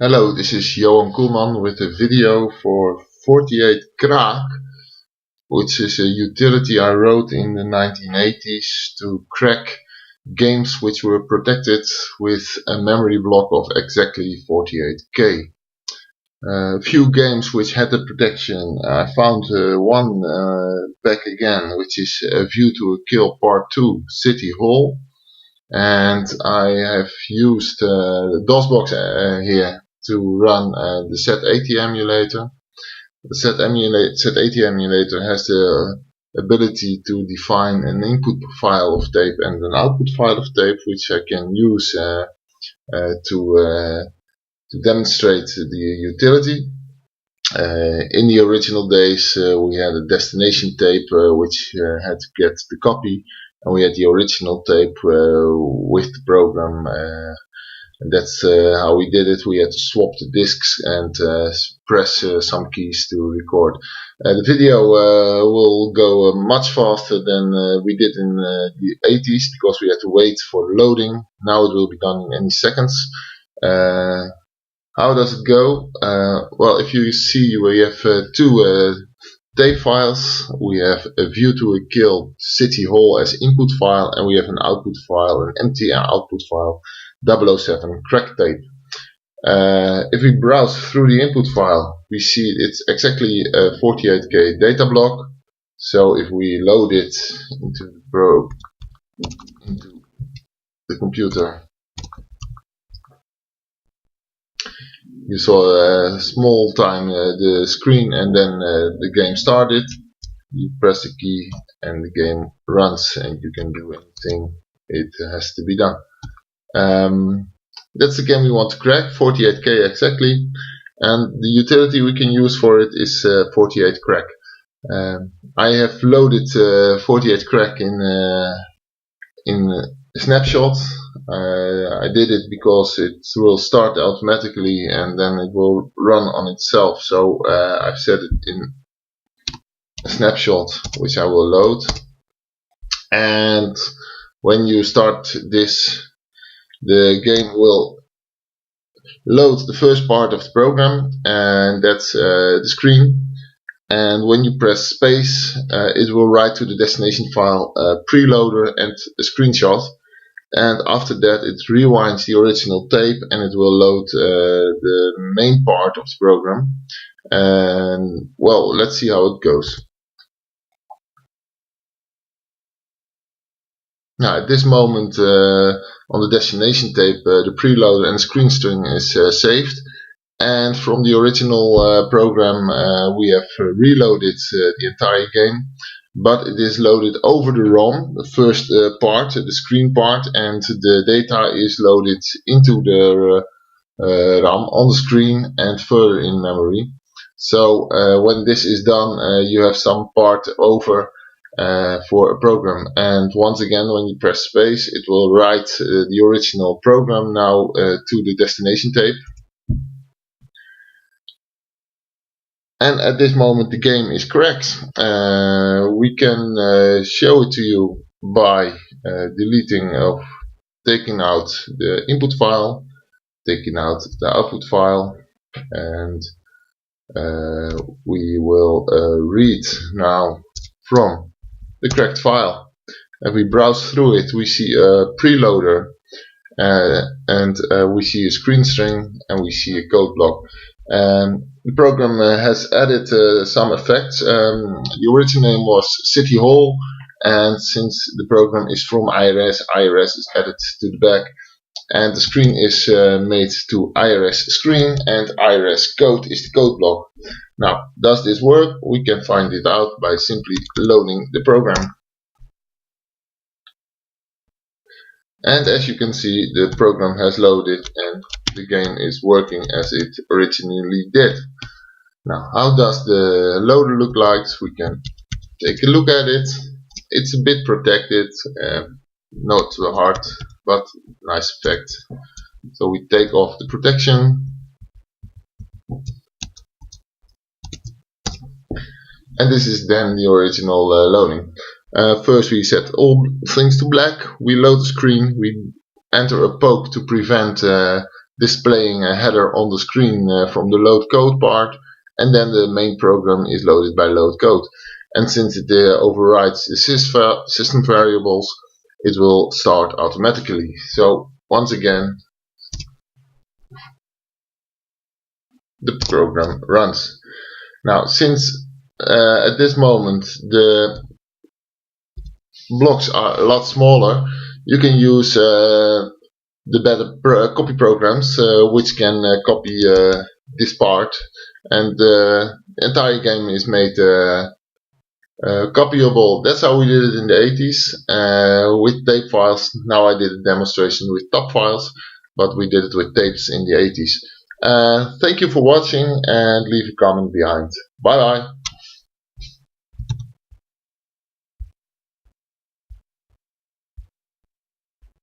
Hello, this is Johan Koelman with a video for 48 Kraak, which is a utility I wrote in the 1980s to crack games which were protected with a memory block of exactly 48K. A few games which had the protection. I found one back again, which is A View to a Kill Part 2 City Hall. And I have used the DOSBox here to run the Z80 emulator. The Z80 emulator has the ability to define an input file of tape and an output file of tape, which I can use to demonstrate the utility. In the original days we had a destination tape which had to get the copy, and we had the original tape with the program, and that's how we did it. We had to swap the discs and press some keys to record. The video will go much faster than we did in the 80s, because we had to wait for loading. Now it will be done in any seconds. How does it go? Well, if you see, we have two tape files. We have A View to a Kill City Hall as input file, and we have an output file, an empty output file, 007 Kraak tape. If we browse through the input file, we see it's exactly a 48K data block. So if we load it into the computer, you saw a small time the screen, and then the game started. You press the key and the game runs, and you can do anything it has to be done. That's the game we want to crack, 48K exactly, and the utility we can use for it is 48 Kraak. I have loaded 48 Kraak in a snapshot. I did it because it will start automatically and then it will run on itself, so I've set it in a snapshot which I will load. And when you start this, the game will load the first part of the program, and that's the screen. And when you press space, it will write to the destination file preloader and a screenshot. And after that it rewinds the original tape, and it will load the main part of the program. And well, let's see how it goes. Now at this moment on the destination tape the preloader and screen string is saved, and from the original program we have reloaded the entire game. But it is loaded over the ROM, the first part, the screen part, and the data is loaded into the RAM on the screen and further in memory. So when this is done, you have some part over for a program. And once again, when you press space, it will write the original program now to the destination tape. And at this moment the game is cracked. We can show it to you by deleting or taking out the input file, taking out the output file, and we will read now from the cracked file. If we browse through it, we see a preloader, and we see a screen string, and we see a code block. The program has added some effects. The original name was City Hall, and since the program is from IRS, IRS is added to the back, and the screen is made to IRS screen, and IRS code is the code block. Now, does this work? We can find it out by simply loading the program. And as you can see, the program has loaded and the game is working as it originally did. Now, how does the loader look like? We can take a look at it. It's a bit protected, not too hard, but nice effect. So we take off the protection, and this is then the original loading. First we set all things to black, we load the screen, we enter a poke to prevent displaying a header on the screen from the load code part, and then the main program is loaded by load code. And since it overrides the system variables, it will start automatically. So once again, the program runs. Now, since at this moment the blocks are a lot smaller, you can use the better copy programs which can copy this part, and the entire game is made copyable. That's how we did it in the 80s with tape files. Now I did a demonstration with top files, but we did it with tapes in the 80s. Thank you for watching, and leave a comment behind. Bye bye.